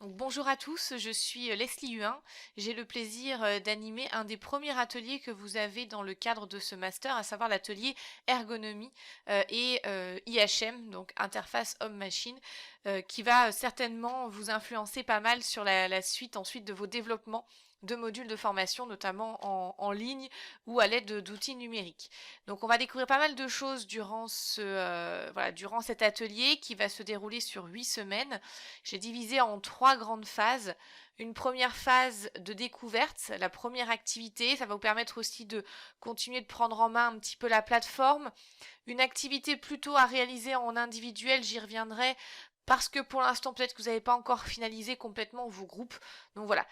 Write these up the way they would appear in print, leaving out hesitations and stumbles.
Donc, bonjour à tous, je suis Leslie Huin. J'ai le plaisir d'animer un des premiers ateliers que vous avez dans le cadre de ce master, à savoir l'atelier ergonomie et IHM, donc interface homme-machine, qui va certainement vous influencer pas mal sur la suite ensuite de vos développements de modules de formation, notamment en ligne ou à l'aide d'outils numériques. Donc on va découvrir pas mal de choses durant durant cet atelier qui va se dérouler sur 8 semaines. J'ai divisé en 3 grandes phases. Une première phase de découverte, la première activité, ça va vous permettre aussi de continuer de prendre en main un petit peu la plateforme. Une activité plutôt à réaliser en individuel, j'y reviendrai, parce que pour l'instant peut-être que vous n'avez pas encore finalisé complètement vos groupes. Donc voilà,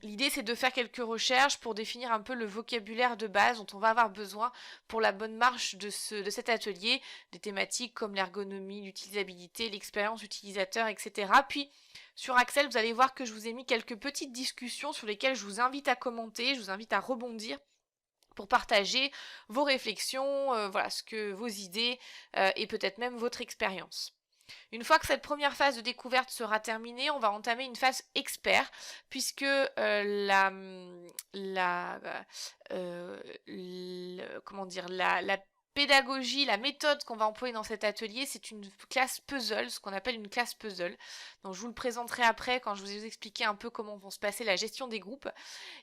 l'idée c'est de faire quelques recherches pour définir un peu le vocabulaire de base dont on va avoir besoin pour la bonne marche de cet atelier, des thématiques comme l'ergonomie, l'utilisabilité, l'expérience utilisateur, etc. Puis sur Axel, vous allez voir que je vous ai mis quelques petites discussions sur lesquelles je vous invite à commenter, je vous invite à rebondir pour partager vos réflexions, vos idées et peut-être même votre expérience. Une fois que cette première phase de découverte sera terminée, on va entamer une phase expert, puisque la pédagogie, la méthode qu'on va employer dans cet atelier, c'est une classe puzzle, ce qu'on appelle une classe puzzle. Donc je vous le présenterai après quand je vous ai expliqué un peu comment vont se passer la gestion des groupes.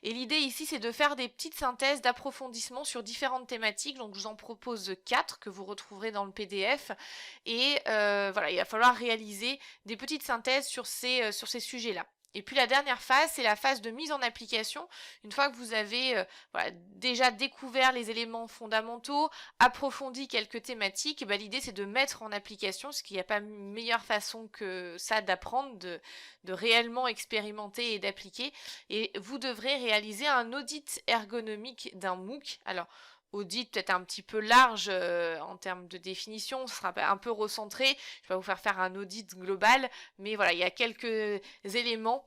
Et l'idée ici, c'est de faire des petites synthèses d'approfondissement sur différentes thématiques. Donc je vous en propose 4 que vous retrouverez dans le PDF. Et voilà, il va falloir réaliser des petites synthèses sur ces sujets-là. Et puis la dernière phase, c'est la phase de mise en application. Une fois que vous avez déjà découvert les éléments fondamentaux, approfondi quelques thématiques, l'idée c'est de mettre en application, parce qu'il n'y a pas meilleure façon que ça d'apprendre, de réellement expérimenter et d'appliquer. Et vous devrez réaliser un audit ergonomique d'un MOOC. Alors, audit peut-être un petit peu large en termes de définition, ce sera un peu recentré, je vais pas vous faire un audit global, mais voilà, il y a quelques éléments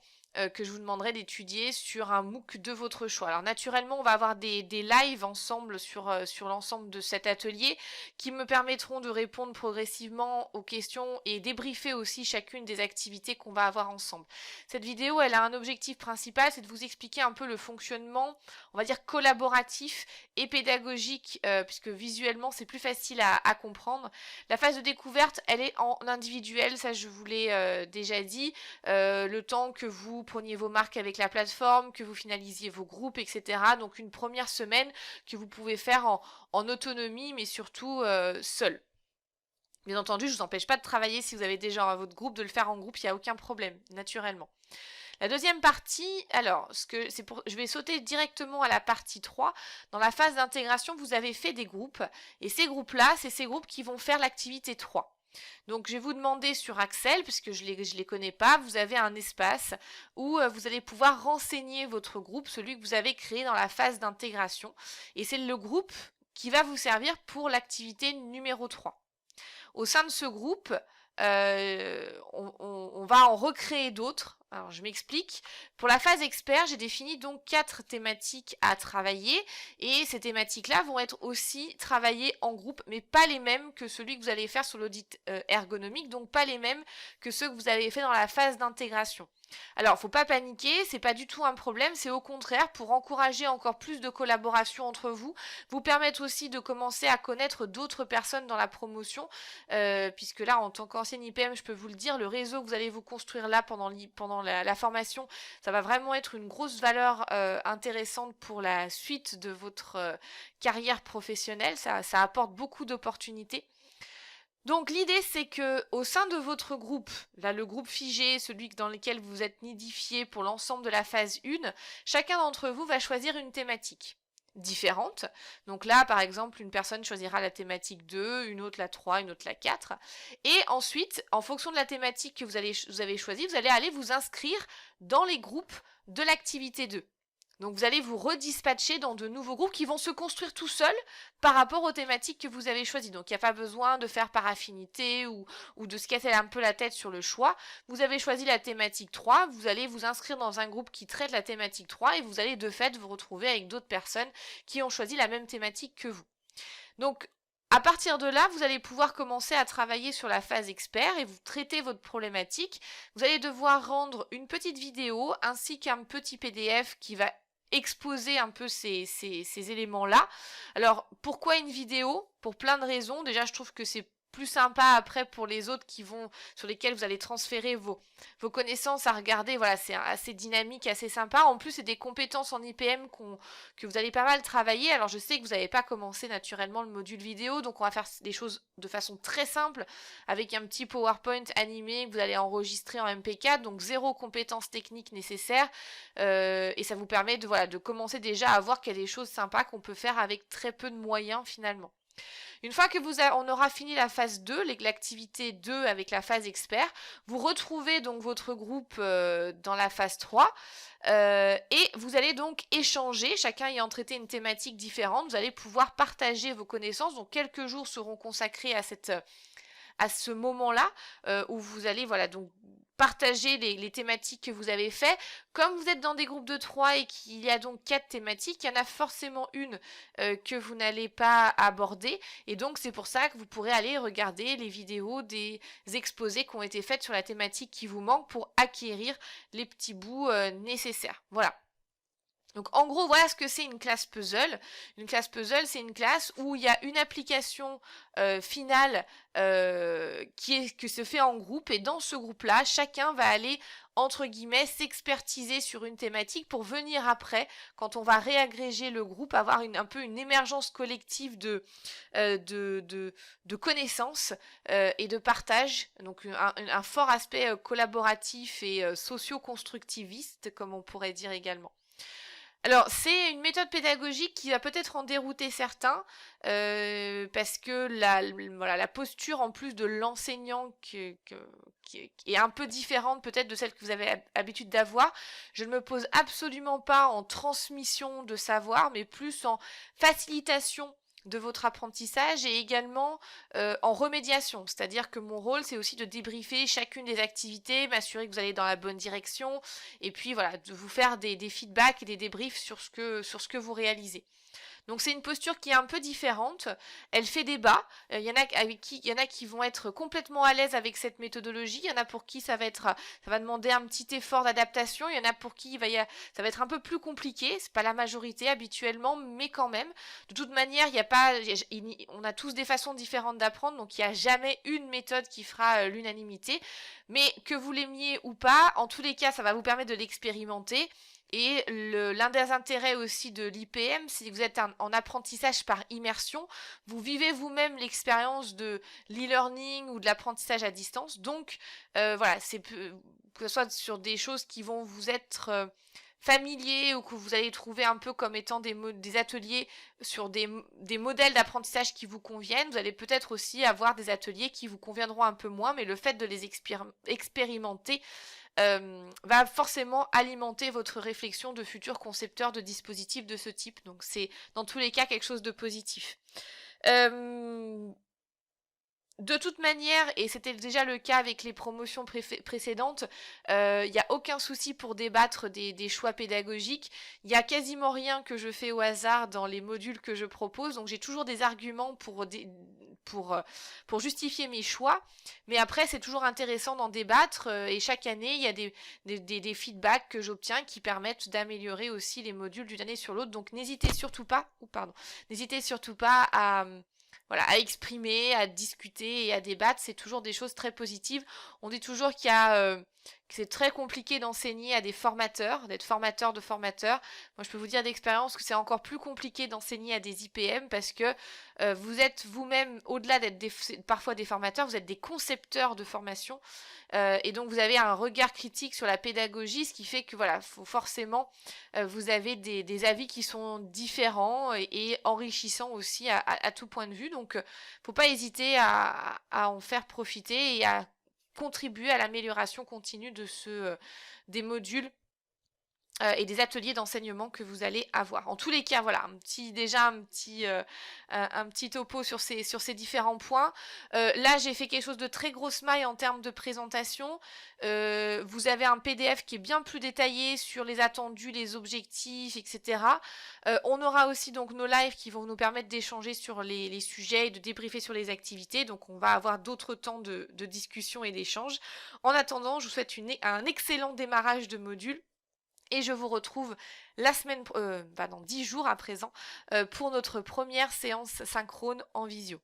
que je vous demanderai d'étudier sur un MOOC de votre choix. Alors naturellement, on va avoir des lives ensemble sur l'ensemble de cet atelier qui me permettront de répondre progressivement aux questions et débriefer aussi chacune des activités qu'on va avoir ensemble. Cette vidéo, elle a un objectif principal, c'est de vous expliquer un peu le fonctionnement, on va dire collaboratif et pédagogique, puisque visuellement c'est plus facile à comprendre. La phase de découverte, elle est en individuel, ça je vous l'ai déjà dit, le temps que vous preniez vos marques avec la plateforme, que vous finalisiez vos groupes, etc. Donc une première semaine que vous pouvez faire en autonomie, mais surtout seul. Bien entendu, je ne vous empêche pas de travailler si vous avez déjà votre groupe, de le faire en groupe, il n'y a aucun problème, naturellement. La deuxième partie, alors, je vais sauter directement à la partie 3. Dans la phase d'intégration, vous avez fait des groupes. Et ces groupes-là, c'est ces groupes qui vont faire l'activité 3. Donc je vais vous demander sur Axel, puisque je les connais pas, vous avez un espace où vous allez pouvoir renseigner votre groupe, celui que vous avez créé dans la phase d'intégration. Et c'est le groupe qui va vous servir pour l'activité numéro 3. Au sein de ce groupe, on va en recréer d'autres. Alors je m'explique. Pour la phase expert, j'ai défini donc 4 thématiques à travailler et ces thématiques-là vont être aussi travaillées en groupe, mais pas les mêmes que celui que vous allez faire sur l'audit ergonomique, donc pas les mêmes que ceux que vous avez fait dans la phase d'intégration. Alors, faut pas paniquer, c'est pas du tout un problème, c'est au contraire pour encourager encore plus de collaboration entre vous, vous permettre aussi de commencer à connaître d'autres personnes dans la promotion, puisque là, en tant qu'ancienne IPM, je peux vous le dire, le réseau que vous allez vous construire là pendant la formation, ça va vraiment être une grosse valeur intéressante pour la suite de votre carrière professionnelle, ça apporte beaucoup d'opportunités. Donc l'idée c'est que au sein de votre groupe, là le groupe figé, celui dans lequel vous êtes nidifié pour l'ensemble de la phase 1, chacun d'entre vous va choisir une thématique différente. Donc là par exemple une personne choisira la thématique 2, une autre la 3, une autre la 4. Et ensuite, en fonction de la thématique que vous avez choisie, vous allez aller vous inscrire dans les groupes de l'activité 2. Donc vous allez vous redispatcher dans de nouveaux groupes qui vont se construire tout seuls par rapport aux thématiques que vous avez choisies. Donc il n'y a pas besoin de faire par affinité ou de se casser un peu la tête sur le choix. Vous avez choisi la thématique 3, vous allez vous inscrire dans un groupe qui traite la thématique 3 et vous allez de fait vous retrouver avec d'autres personnes qui ont choisi la même thématique que vous. Donc À partir de là, vous allez pouvoir commencer à travailler sur la phase expert et vous traitez votre problématique. Vous allez devoir rendre une petite vidéo ainsi qu'un petit PDF qui va exposer un peu ces éléments-là. Alors, pourquoi une vidéo? Pour plein de raisons. Déjà, je trouve que c'est plus sympa après pour les autres sur lesquels vous allez transférer vos connaissances à regarder. Voilà, c'est assez dynamique, assez sympa. En plus, c'est des compétences en IPM que vous allez pas mal travailler. Alors, je sais que vous n'avez pas commencé naturellement le module vidéo, donc on va faire des choses de façon très simple avec un petit PowerPoint animé que vous allez enregistrer en MP4, donc 0 compétences techniques nécessaires. Et ça vous permet de commencer déjà à voir qu'il y a des choses sympas qu'on peut faire avec très peu de moyens finalement. Une fois que on aura fini la phase 2, l'activité 2 avec la phase expert, vous retrouvez donc votre groupe dans la phase 3 et vous allez donc échanger, chacun ayant traité une thématique différente, vous allez pouvoir partager vos connaissances, donc quelques jours seront consacrés à ce moment-là où vous allez donc partager les thématiques que vous avez fait. Comme vous êtes dans des groupes de 3 et qu'il y a donc 4 thématiques, il y en a forcément une que vous n'allez pas aborder et donc c'est pour ça que vous pourrez aller regarder les vidéos des exposés qui ont été faites sur la thématique qui vous manque pour acquérir les petits bouts nécessaires. Voilà. Donc en gros, voilà ce que c'est une classe puzzle. Une classe puzzle, c'est une classe où il y a une application finale que se fait en groupe et dans ce groupe-là, chacun va aller entre guillemets s'expertiser sur une thématique pour venir après, quand on va réagréger le groupe, avoir un peu une émergence collective de connaissances et de partage. Donc un fort aspect collaboratif et socio-constructiviste, comme on pourrait dire également. Alors, c'est une méthode pédagogique qui va peut-être en dérouter certains, parce que la posture en plus de l'enseignant qui est un peu différente peut-être de celle que vous avez l'habitude d'avoir. Je ne me pose absolument pas en transmission de savoir, mais plus en facilitation de votre apprentissage et également en remédiation. C'est-à-dire que mon rôle, c'est aussi de débriefer chacune des activités, m'assurer que vous allez dans la bonne direction, et puis voilà, de vous faire des feedbacks et des débriefs sur ce que vous réalisez. Donc c'est une posture qui est un peu différente, elle fait débat, il y en a qui vont être complètement à l'aise avec cette méthodologie, il y en a pour qui ça va demander un petit effort d'adaptation, il y en a pour qui ça va être un peu plus compliqué, c'est pas la majorité habituellement, mais quand même. De toute manière, on a tous des façons différentes d'apprendre, donc il n'y a jamais une méthode qui fera l'unanimité, mais que vous l'aimiez ou pas, en tous les cas, ça va vous permettre de l'expérimenter. Et l'un des intérêts aussi de l'IPM, c'est que vous êtes en apprentissage par immersion. Vous vivez vous-même l'expérience de l'e-learning ou de l'apprentissage à distance. Donc, voilà, que ce soit sur des choses qui vont vous être familiers ou que vous allez trouver un peu comme étant des ateliers sur des modèles d'apprentissage qui vous conviennent. Vous allez peut-être aussi avoir des ateliers qui vous conviendront un peu moins, mais le fait de les expérimenter va forcément alimenter votre réflexion de futur concepteur de dispositifs de ce type. Donc c'est dans tous les cas quelque chose de positif. De toute manière, et c'était déjà le cas avec les promotions précédentes, il n'y a aucun souci pour débattre des choix pédagogiques. Il n'y a quasiment rien que je fais au hasard dans les modules que je propose, donc j'ai toujours des arguments pour justifier mes choix. Mais après, c'est toujours intéressant d'en débattre, et chaque année, il y a des feedbacks que j'obtiens qui permettent d'améliorer aussi les modules d'une année sur l'autre. Donc n'hésitez surtout pas, n'hésitez surtout pas à exprimer, à discuter et à débattre, c'est toujours des choses très positives. On dit toujours que c'est très compliqué d'enseigner à des formateurs, d'être formateur de formateurs. Moi, je peux vous dire d'expérience que c'est encore plus compliqué d'enseigner à des IPM parce que vous êtes vous-même, au-delà d'être parfois des formateurs, vous êtes des concepteurs de formation. Et donc, vous avez un regard critique sur la pédagogie, ce qui fait que voilà, forcément, vous avez des avis qui sont différents et enrichissants aussi à tout point de vue. Donc, faut pas hésiter à en faire profiter et à contribuer à l'amélioration continue des modules et des ateliers d'enseignement que vous allez avoir. En tous les cas, voilà, un petit topo sur ces différents points. Là, j'ai fait quelque chose de très grosse maille en termes de présentation. Vous avez un PDF qui est bien plus détaillé sur les attendus, les objectifs, etc. On aura aussi donc nos lives qui vont nous permettre d'échanger sur les sujets et de débriefer sur les activités. Donc on va avoir d'autres temps de discussion et d'échange. En attendant, je vous souhaite un excellent démarrage de module. Et je vous retrouve dans 10 jours à présent, pour notre première séance synchrone en visio.